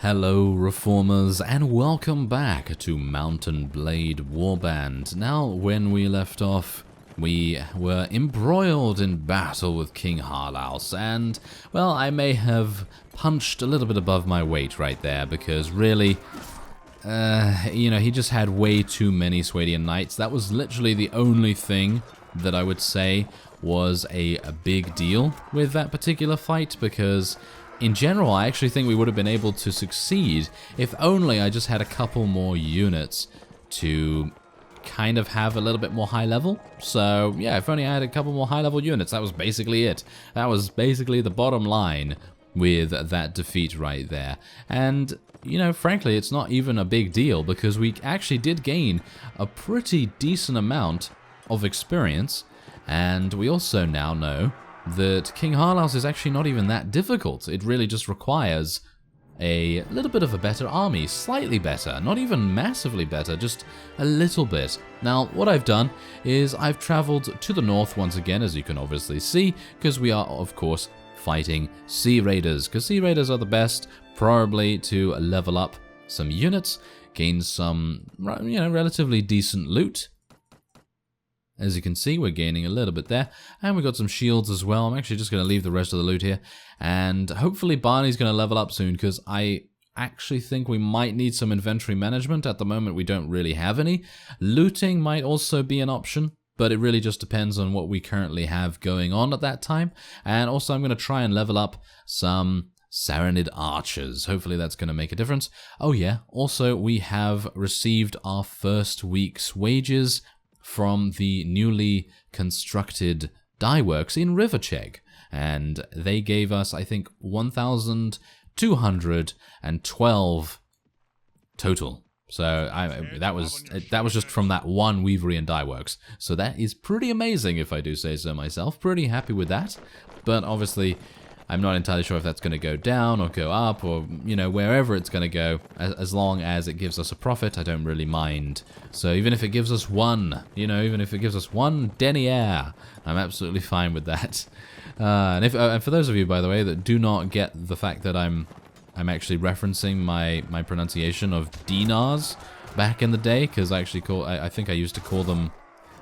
Hello Reformers and welcome back to Mountain Blade Warband. Now when we left off we were embroiled in battle with King Harlaus and well I may have punched a little bit above my weight right there because really he just had way too many Swadian Knights. That was literally the only thing that I would say was a big deal with that particular fight because in general, I actually think we would have been able to succeed if only I just had a couple more units to kind of have a little bit more high level. So, yeah, if only I had a couple more high level units, that was basically it. That was basically the bottom line with that defeat right there. And, you know, frankly, it's not even a big deal because we actually did gain a pretty decent amount of experience. And we also now know that King Harlaus is actually not even that difficult. It really just requires a little bit of a better army, slightly better, not even massively better, just a little bit. Now, what I've done is I've traveled to the north once again, as you can obviously see, because we are, of course, fighting Sea Raiders, because Sea Raiders are the best, probably to level up some units, gain some, relatively decent loot. As you can see, we're gaining a little bit there, and we've got some shields as well. I'm actually just going to leave the rest of the loot here, and hopefully Barney's going to level up soon, because I actually think we might need some inventory management. At the moment, we don't really have any. Looting might also be an option, but it really just depends on what we currently have going on at that time. And also, I'm going to try and level up some Saranid archers. Hopefully that's going to make a difference. Oh yeah, also, we have received our first week's wages from the newly constructed dye works in Rivercheck, and they gave us, I think, 1,212 total. So that was just from that one Weaverian dye works. So that is pretty amazing, if I do say so myself. Pretty happy with that, but obviously I'm not entirely sure if that's going to go down or go up or, wherever it's going to go. As long as it gives us a profit, I don't really mind. So even if it gives us one, even if it gives us one denier, I'm absolutely fine with that. And for those of you, by the way, that do not get the fact that I'm actually referencing my pronunciation of dinars back in the day, because I think I used to call them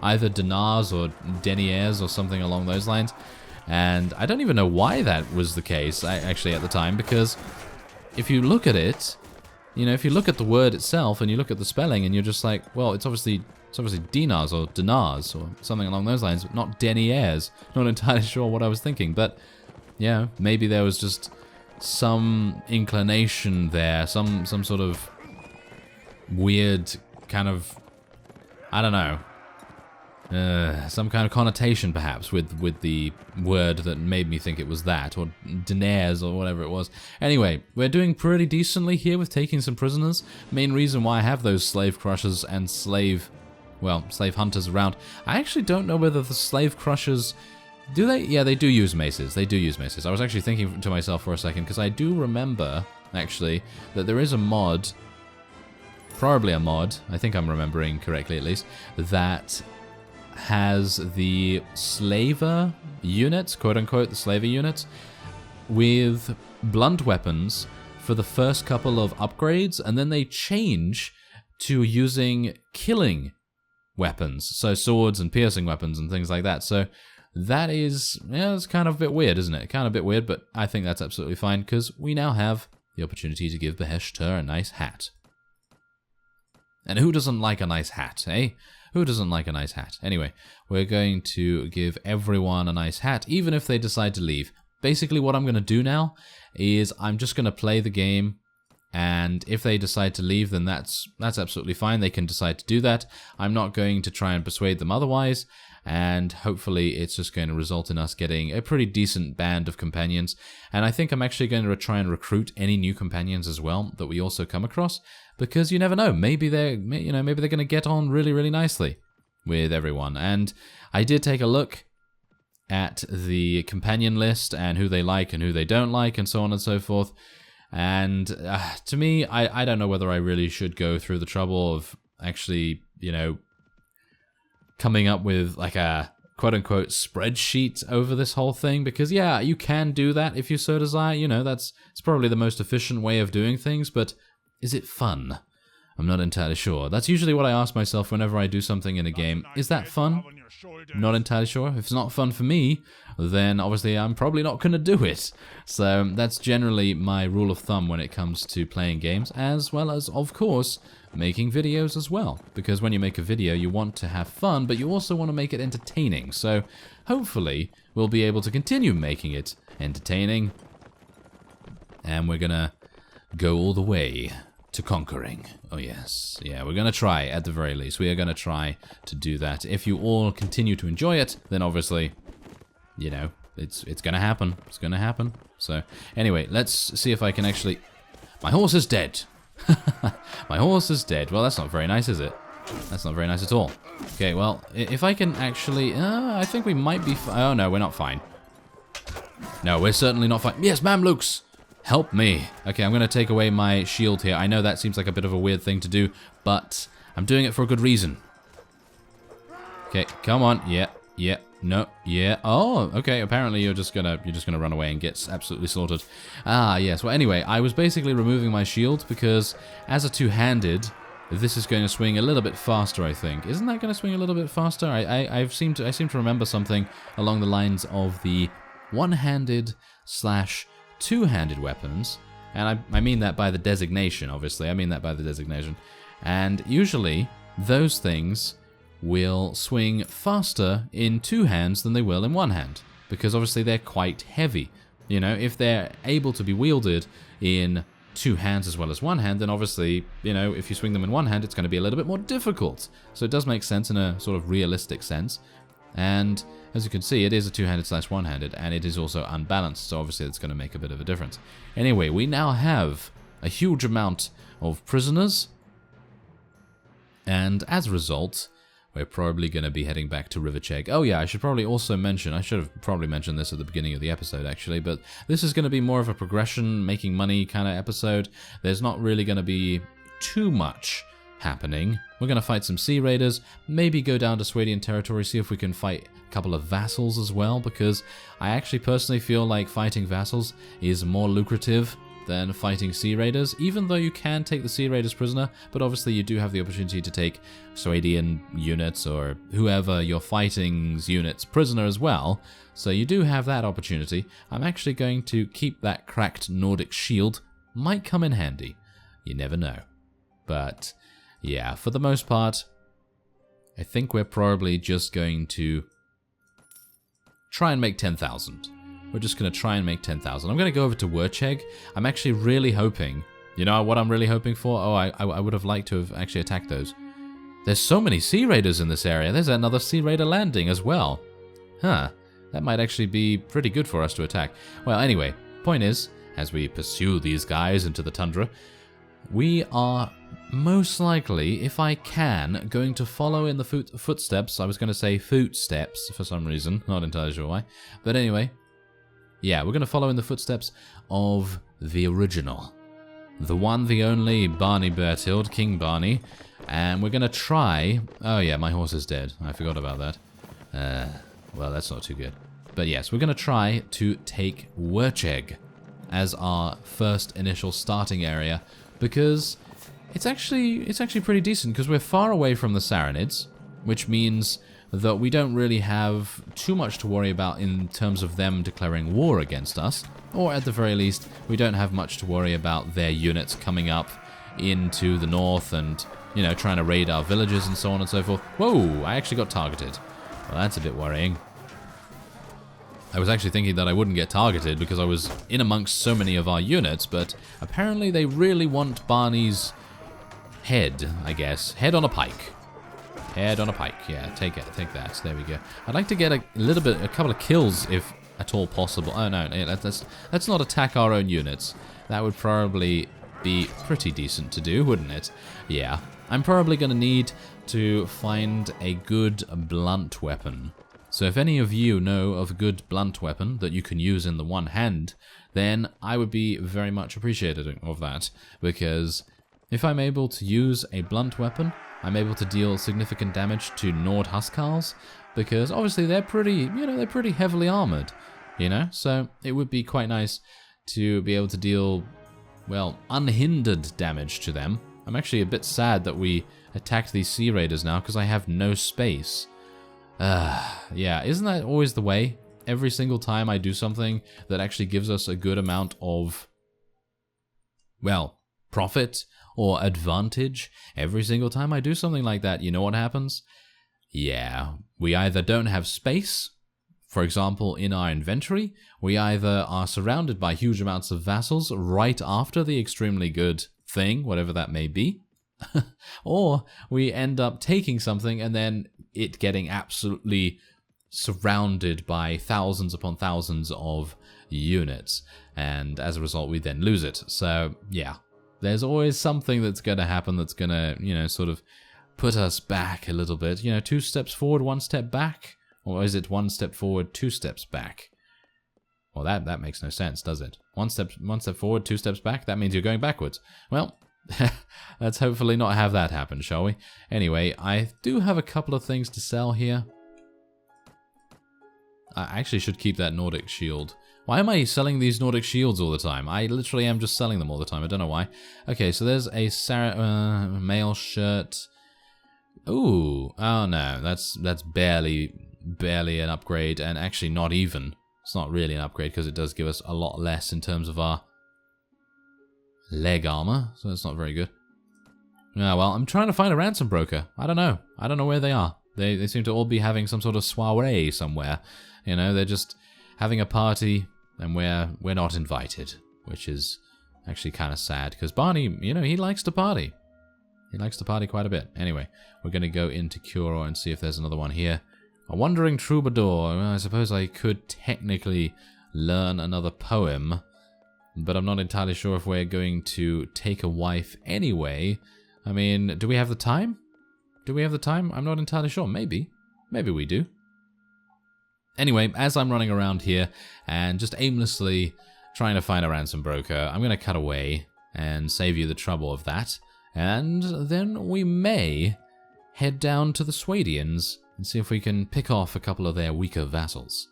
either dinars or deniers or something along those lines. And I don't even know why that was the case, actually, at the time, because if you look at it, if you look at the word itself and you look at the spelling and you're just like, well, it's obviously dinars or dinars or something along those lines, not deniers. Not entirely sure what I was thinking, but yeah, maybe there was just some inclination there, some sort of weird kind of, I don't know. Some kind of connotation, perhaps, with the word that made me think it was that, or deniers, or whatever it was. Anyway, we're doing pretty decently here with taking some prisoners. Main reason why I have those slave crushers and slave hunters around. I actually don't know whether the slave crushers, do they? Yeah, they do use maces. They do use maces. I was actually thinking to myself for a second, because I do remember, actually, that there is a mod, probably a mod, I think I'm remembering correctly at least, that has the slaver units, quote-unquote, the slaver units, with blunt weapons for the first couple of upgrades, and then they change to using killing weapons, so swords and piercing weapons and things like that. So that is, it's kind of a bit weird, isn't it? Kind of a bit weird, but I think that's absolutely fine, because we now have the opportunity to give Beartilde a nice hat. And who doesn't like a nice hat, eh? Who doesn't like a nice hat? Anyway, we're going to give everyone a nice hat, even if they decide to leave. Basically, what I'm going to do now is I'm just going to play the game, and if they decide to leave, then that's absolutely fine. They can decide to do that. I'm not going to try and persuade them otherwise, and hopefully it's just going to result in us getting a pretty decent band of companions. And I think I'm actually going to try and recruit any new companions as well that we also come across, because you never know, maybe they're going to get on really, really nicely with everyone. And I did take a look at the companion list and who they like and who they don't like and so on and so forth. And to me, I don't know whether I really should go through the trouble of actually, coming up with like a quote-unquote spreadsheet over this whole thing, because yeah, you can do that if you so desire, you know, it's probably the most efficient way of doing things, but is it fun? I'm not entirely sure. That's usually what I ask myself whenever I do something in a game. Is that fun? Not entirely sure. If it's not fun for me, then obviously I'm probably not going to do it. So that's generally my rule of thumb when it comes to playing games, as well as, of course, making videos as well. Because when you make a video, you want to have fun, but you also want to make it entertaining. So hopefully we'll be able to continue making it entertaining. And we're going to go all the way to conquering. Oh yes, yeah, we're gonna try, at the very least. We are gonna try to do that. If you all continue to enjoy it, then obviously, you know, it's gonna happen. It's gonna happen. So, anyway, let's see if I can actually... My horse is dead! My horse is dead. Well, that's not very nice, is it? That's not very nice at all. Okay, well, if I can actually... I think we might be... Oh, no, we're not fine. No, we're certainly not fine. Yes, Mamluks! Help me. Okay, I'm going to take away my shield here. I know that seems like a bit of a weird thing to do, but I'm doing it for a good reason. Okay, come on. Yeah, no, yeah. Oh, okay, apparently you're just gonna run away and get absolutely slaughtered. Ah, yes. Well, anyway, I was basically removing my shield because as a two-handed, this is going to swing a little bit faster, I think. Isn't that going to swing a little bit faster? I seem to remember something along the lines of the one-handed / two-handed weapons, and I mean that by the designation, obviously. I mean that by the designation. And usually, those things will swing faster in two hands than they will in one hand, because obviously they're quite heavy. You know, if they're able to be wielded in two hands as well as one hand, then obviously, you know, if you swing them in one hand, it's going to be a little bit more difficult. So it does make sense in a sort of realistic sense. And as you can see, it is a two-handed / one-handed, and it is also unbalanced, so obviously it's going to make a bit of a difference. Anyway, we now have a huge amount of prisoners, and as a result, we're probably going to be heading back to Riverchegg. Oh yeah, I should probably also mention, I should have probably mentioned this at the beginning of the episode actually, but this is going to be more of a progression, making money kind of episode. There's not really going to be too much happening. We're going to fight some Sea Raiders, maybe go down to Swadian territory, see if we can fight a couple of vassals as well, because I actually personally feel like fighting vassals is more lucrative than fighting Sea Raiders, even though you can take the Sea Raiders prisoner, but obviously you do have the opportunity to take Swadian units or whoever you're fighting's units prisoner as well, so you do have that opportunity. I'm actually going to keep that cracked Nordic shield, might come in handy, you never know. But yeah, for the most part, I think we're probably just going to try and make 10,000. We're just going to try and make 10,000. I'm going to go over to Wurchegg. I'm actually really hoping... You know what I'm really hoping for? Oh, I would have liked to have actually attacked those. There's so many Sea Raiders in this area. There's another Sea Raider landing as well. Huh. That might actually be pretty good for us to attack. Well, anyway, point is, as we pursue these guys into the tundra, we are most likely, if I can, going to follow in the footsteps. I was going to say footsteps for some reason. Not entirely sure why. But anyway... Yeah, we're going to follow in the footsteps of the original. The one, the only Barney Beartilde, King Barney. And we're going to try... Oh yeah, my horse is dead. I forgot about that. Well, that's not too good. But yes, we're going to try to take Wurchegg as our first initial starting area. Because it's actually pretty decent, because we're far away from the Sarranids. Which means that we don't really have too much to worry about in terms of them declaring war against us. Or at the very least, we don't have much to worry about their units coming up into the north and, you know, trying to raid our villages and so on and so forth. Whoa, I actually got targeted. Well, that's a bit worrying. I was actually thinking that I wouldn't get targeted because I was in amongst so many of our units, but apparently they really want Barney's head, I guess. Head on a pike. Head on a pike, yeah, take that, there we go. I'd like to get a couple of kills if at all possible. Oh no, let's not attack our own units. That would probably be pretty decent to do, wouldn't it? Yeah, I'm probably going to need to find a good blunt weapon. So if any of you know of a good blunt weapon that you can use in the one hand, then I would be very much appreciative of that, because if I'm able to use a blunt weapon, I'm able to deal significant damage to Nord Huskarls, because obviously they're pretty, they're pretty heavily armored, so it would be quite nice to be able to deal, well, unhindered damage to them. I'm actually a bit sad that we attacked these Sea Raiders now, because I have no space. Yeah, isn't that always the way? Every single time I do something that actually gives us a good amount of, well, profit or advantage, every single time I do something like that, you know what happens? Yeah, we either don't have space, for example, in our inventory, we either are surrounded by huge amounts of vassals right after the extremely good thing, whatever that may be, or we end up taking something and then it getting absolutely surrounded by thousands upon thousands of units, and as a result we then lose it. So yeah, there's always something that's going to happen that's going to, sort of put us back a little bit. 2 steps forward, 1 step back, or is it 1 step forward, 2 steps back? Well, that makes no sense, does it? One step forward, 2 steps back, that means you're going backwards. Well, let's hopefully not have that happen, shall we? Anyway, I do have a couple of things to sell here. I actually should keep that Nordic shield. Why am I selling these Nordic shields all the time? I literally am just selling them all the time. I don't know why. Okay, so there's a mail shirt. Ooh, oh no, that's barely an upgrade, and actually not even. It's not really an upgrade because it does give us a lot less in terms of our leg armor, so that's not very good. Yeah, well, I'm trying to find a ransom broker. I don't know where they are. They seem to all be having some sort of soiree somewhere. They're just having a party, and we're not invited, which is actually kind of sad, because Barney, he likes to party. He likes to party quite a bit. Anyway, we're going to go into Curo and see if there's another one here. A Wandering Troubadour. Well, I suppose I could technically learn another poem, but I'm not entirely sure if we're going to take a wife anyway. I mean, do we have the time? I'm not entirely sure. Maybe we do. Anyway, as I'm running around here and just aimlessly trying to find a ransom broker, I'm going to cut away and save you the trouble of that. And then we may head down to the Swadians and see if we can pick off a couple of their weaker vassals.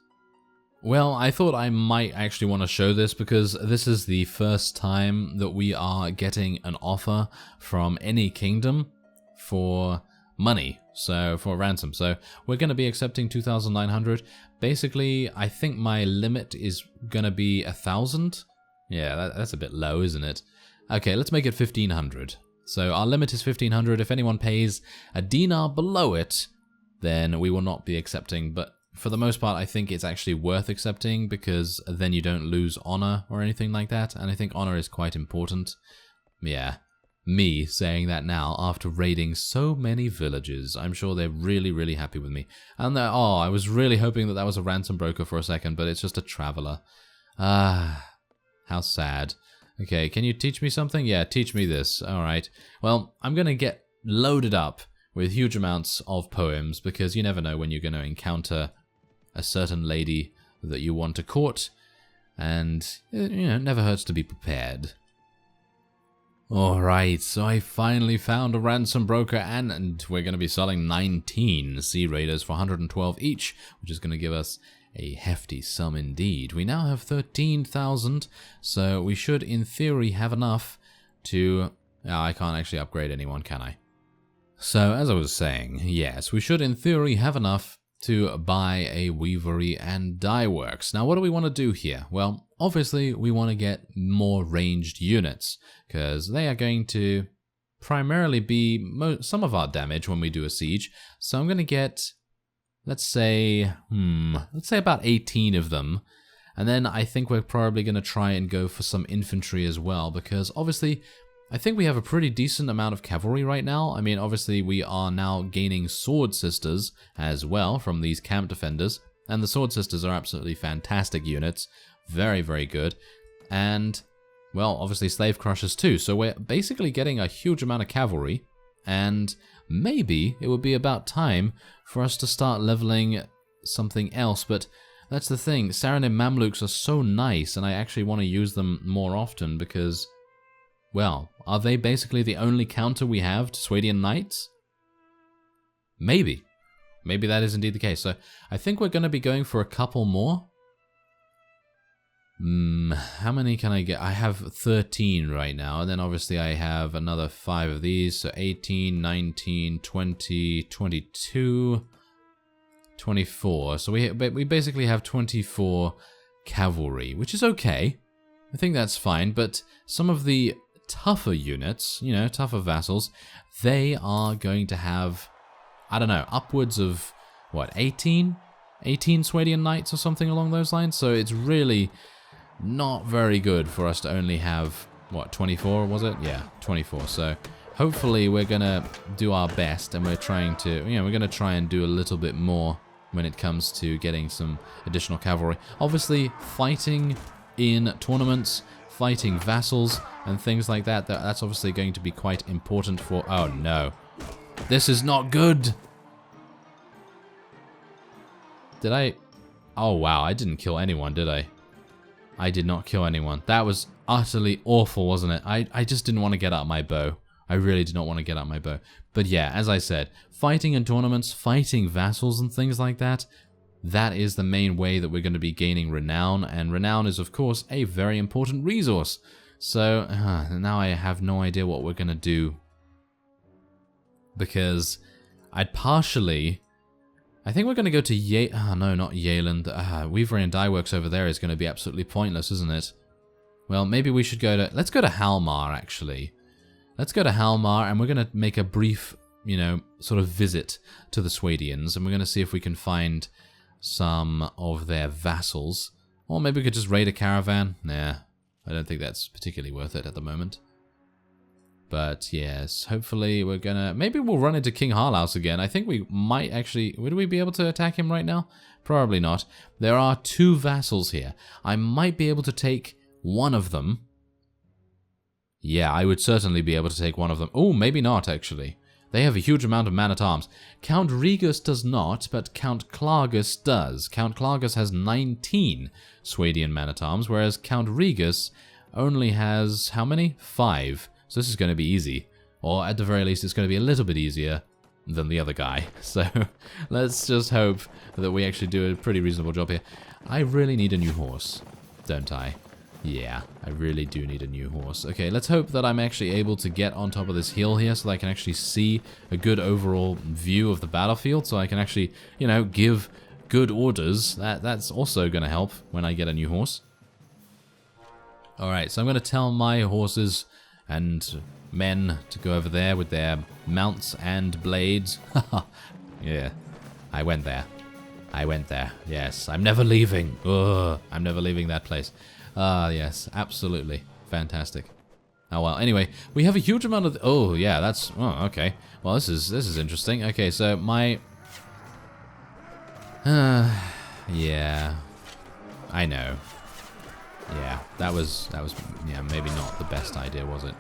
Well, I thought I might actually want to show this, because this is the first time that we are getting an offer from any kingdom for money, so for ransom. So we're going to be accepting 2,900. Basically, I think my limit is going to be 1,000. Yeah, that's a bit low, isn't it? Okay, let's make it 1,500. So our limit is 1,500. If anyone pays a dinar below it, then we will not be accepting. But for the most part, I think it's actually worth accepting, because then you don't lose honor or anything like that. And I think honor is quite important. Yeah. Me saying that now after raiding so many villages. I'm sure they're really, really happy with me. And I was really hoping that was a ransom broker for a second, but it's just a traveler. Ah, how sad. Okay, can you teach me something? Yeah, teach me this. Alright. Well, I'm going to get loaded up with huge amounts of poems, because you never know when you're going to encounter a certain lady that you want to court, and, it never hurts to be prepared. Alright, so I finally found a ransom broker, and we're going to be selling 19 Sea Raiders for 112 each, which is going to give us a hefty sum indeed. We now have 13,000, so we should, in theory, have enough to... I can't actually upgrade anyone, can I? So, as I was saying, yes, we should, in theory, have enough to buy a weavery and dye works. Now, what do we want to do here? Well, obviously, we want to get more ranged units, because they are going to primarily be some of our damage when we do a siege. So I'm going to get, let's say about 18 of them. And then I think we're probably going to try and go for some infantry as well, because obviously I think we have a pretty decent amount of cavalry right now. I mean, obviously we are now gaining sword sisters as well from these camp defenders, and the sword sisters are absolutely fantastic units. Very, very good. And, well, obviously slave crushers too. So we're basically getting a huge amount of cavalry, and maybe it would be about time for us to start leveling something else. But that's the thing, Saranim Mamluks are so nice, and I actually want to use them more often, because well, are they basically the only counter we have to Swadian Knights? Maybe. Maybe that is indeed the case. So I think we're going to be going for a couple more. How many can I get? I have 13 right now, and then obviously I have another 5 of these, so 18, 19, 20, 22, 24. So we basically have 24 cavalry, which is okay. I think that's fine, but some of the tougher units, you know, tougher vassals, they are going to have, I don't know, upwards of, what, 18? 18 Swadian Knights or something along those lines, so it's really not very good for us to only have, what, 24 was it? Yeah, 24. So hopefully we're going to do our best, and we're trying to, you know, we're going to try and do a little bit more when it comes to getting some additional cavalry. Obviously, fighting in tournaments, fighting vassals, and things like that, that's obviously going to be quite important for... Oh no. This is not good! Did I... Oh wow, I didn't kill anyone, did I? I did not kill anyone. That was utterly awful, wasn't it? I just didn't want to get out my bow. I really did not want to get out my bow. But yeah, as I said, fighting in tournaments, fighting vassals and things like that, that is the main way that we're going to be gaining renown. And renown is, of course, a very important resource. So now I have no idea what we're going to do. Because I'd partially... I think we're going to go to no, not Yealand. Weavery and Dye Works over there is going to be absolutely pointless, isn't it? Well, maybe we should go to... Let's go to Halmar, actually. Let's go to Halmar, and we're going to make a brief, you know, sort of visit to the Swadians, and we're going to see if we can find some of their vassals. Or maybe we could just raid a caravan. Nah, I don't think that's particularly worth it at the moment. But yes, hopefully we're gonna... Maybe we'll run into King Harlaus again. I think we might actually... Would we be able to attack him right now? Probably not. There are 2 vassals here. I might be able to take one of them. Yeah, I would certainly be able to take one of them. Oh, maybe not, actually. They have a huge amount of man-at-arms. Count Regus does not, but Count Klargus does. Count Klargus has 19 Swadian man-at-arms, whereas Count Regus only has... How many? 5. So this is going to be easy. Or at the very least, it's going to be a little bit easier than the other guy. So let's just hope that we actually do a pretty reasonable job here. I really need a new horse, don't I? Yeah, I really do need a new horse. Okay, let's hope that I'm actually able to get on top of this hill here so that I can actually see a good overall view of the battlefield, so I can actually, you know, give good orders. That's also going to help when I get a new horse. Alright, so I'm going to tell my horses and men to go over there with their mounts and blades. Yeah, I went there. I went there. Yes, I'm never leaving. Ugh, I'm never leaving that place. Yes, absolutely. Fantastic. Oh, well, anyway, we have a huge amount of... Oh, yeah, that's... Oh, okay. Well, this is interesting. Okay, so my... yeah. I know. Yeah, that was, yeah, maybe not the best idea, was it?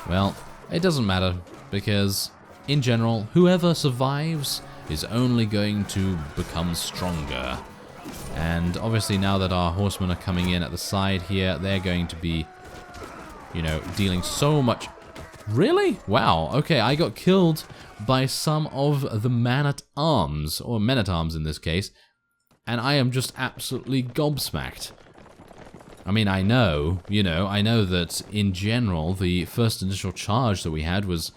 Well, it doesn't matter, because, in general, whoever survives is only going to become stronger. And obviously now that our horsemen are coming in at the side here, they're going to be, you know, dealing so much... Really? Wow, okay, I got killed by some of the man-at-arms, or men-at-arms in this case, and I am just absolutely gobsmacked. I mean, I know, you know, I know that in general the first initial charge that we had was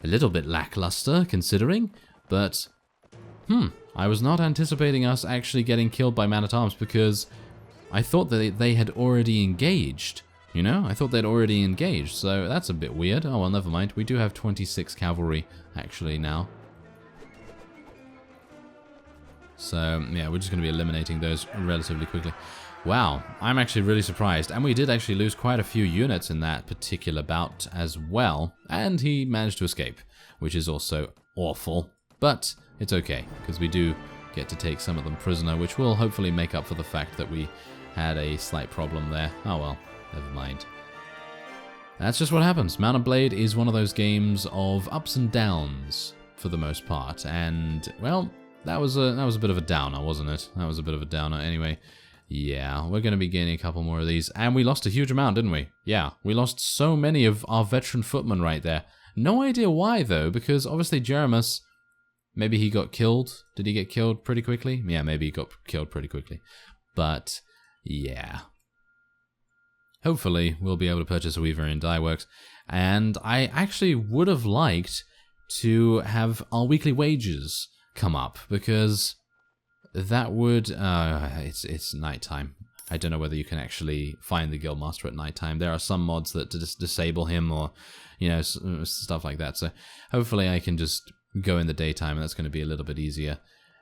a little bit lackluster, considering, but, I was not anticipating us actually getting killed by man-at-arms because I thought that they had already engaged, you know? I thought they'd already engaged, so that's a bit weird. Oh, well, never mind. We do have 26 cavalry, actually, now. So, yeah, we're just going to be eliminating those relatively quickly. Wow, I'm actually really surprised. And we did actually lose quite a few units in that particular bout as well. And he managed to escape, which is also awful. But it's okay, because we do get to take some of them prisoner, which will hopefully make up for the fact that we had a slight problem there. Oh well, never mind. That's just what happens. Mount and Blade is one of those games of ups and downs for the most part. And, well, that was a bit of a downer, wasn't it? That was a bit of a downer anyway. Yeah, we're going to be gaining a couple more of these. And we lost a huge amount, didn't we? Yeah, we lost so many of our veteran footmen right there. No idea why, though, because obviously Jeremus, maybe he got killed. Did he get killed pretty quickly? Yeah, maybe he got killed pretty quickly. But, yeah. Hopefully, we'll be able to purchase a Weaver in Dye Works. And I actually would have liked to have our weekly wages come up, because that would... it's nighttime. I don't know whether you can actually find the Guildmaster at nighttime. There are some mods that just disable him, or, you know, stuff like that. So hopefully I can just go in the daytime, and that's going to be a little bit easier.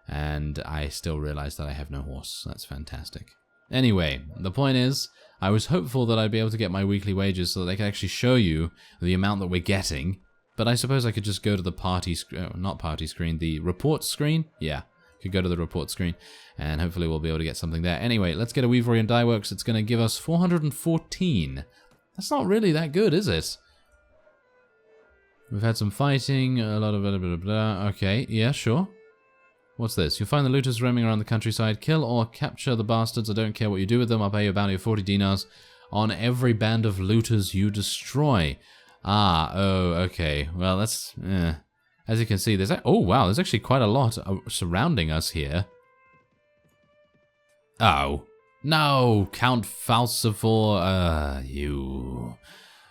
And I still realize that I have no horse. That's fantastic. Anyway, the point is, I was hopeful that I'd be able to get my weekly wages so that I could actually show you the amount that we're getting. But I suppose I could just go to the party not party screen, the report screen. Yeah, could go to the report screen, and hopefully we'll be able to get something there. Anyway, let's get a Weavery and Dye Works. It's going to give us 414. That's not really that good, is it? We've had some fighting, a lot of blah, blah, blah. Okay, yeah, sure. What's this? You'll find the looters roaming around the countryside. Kill or capture the bastards. I don't care what you do with them. I'll pay you a bounty of 40 dinars on every band of looters you destroy. Ah, oh, okay. Well, that's... As you can see, there's... Oh, wow, there's actually quite a lot surrounding us here. Oh. No, Count Falsifor.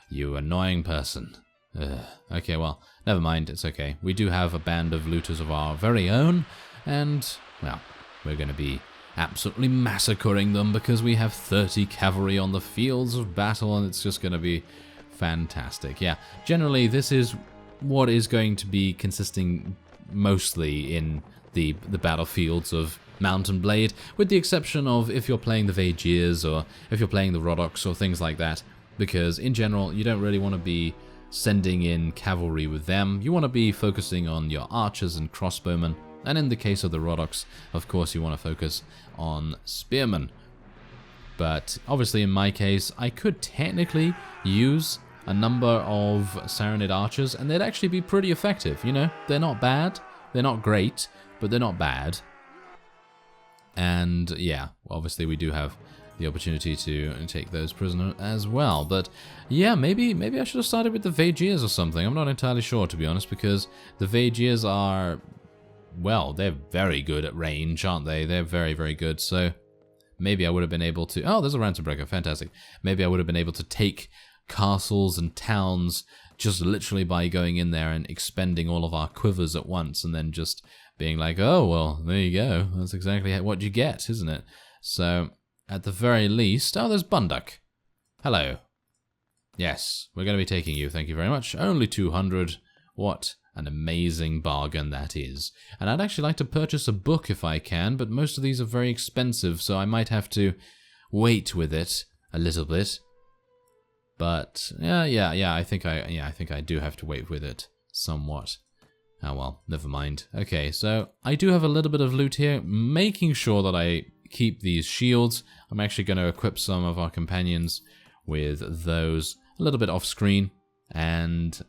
You annoying person. Okay, well, never mind. It's okay. We do have a band of looters of our very own. And, well, we're going to be absolutely massacring them because we have 30 cavalry on the fields of battle, and it's just going to be fantastic. Yeah, generally this is what is going to be consisting mostly in the battlefields of Mount and Blade, with the exception of if you're playing the Vaegirs or if you're playing the Roddox or things like that, because in general you don't really want to be sending in cavalry with them. You want to be focusing on your archers and crossbowmen. And in the case of the Roddox, of course, you want to focus on spearmen. But obviously, in my case, I could technically use a number of Saranid archers, and they'd actually be pretty effective. You know, they're not bad, they're not great, but they're not bad. And yeah, obviously, we do have the opportunity to take those prisoners as well. But yeah, maybe I should have started with the Vaegirs or something. I'm not entirely sure, to be honest, because the Vaegirs are... Well, they're very good at range, aren't they? They're very, very good. So maybe I would have been able to... Oh, there's a ransom breaker. Fantastic. Maybe I would have been able to take castles and towns just literally by going in there and expending all of our quivers at once, and then just being like, oh, well, there you go. That's exactly what you get, isn't it? So at the very least... Oh, there's Bunduck. Hello. Yes, we're going to be taking you. Thank you very much. Only 200. What an amazing bargain that is. And I'd actually like to purchase a book if I can, but most of these are very expensive, so I might have to wait with it a little bit. But yeah, I think I do have to wait with it somewhat. Oh well, never mind. Okay, so I do have a little bit of loot here, making sure that I keep these shields. I'm actually going to equip some of our companions with those a little bit off screen, and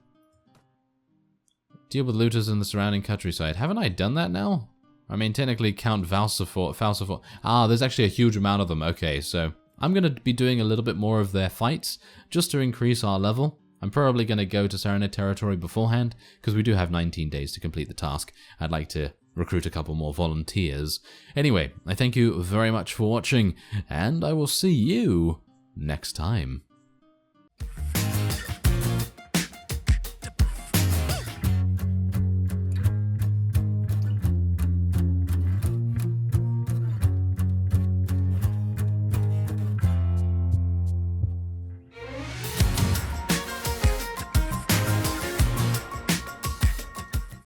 deal with looters in the surrounding countryside. Haven't I done that now? I mean, technically Count Falsifor. Ah, there's actually a huge amount of them. Okay, so I'm going to be doing a little bit more of their fights just to increase our level. I'm probably going to go to Saranid territory beforehand, because we do have 19 days to complete the task. I'd like to recruit a couple more volunteers. Anyway, I thank you very much for watching, and I will see you next time.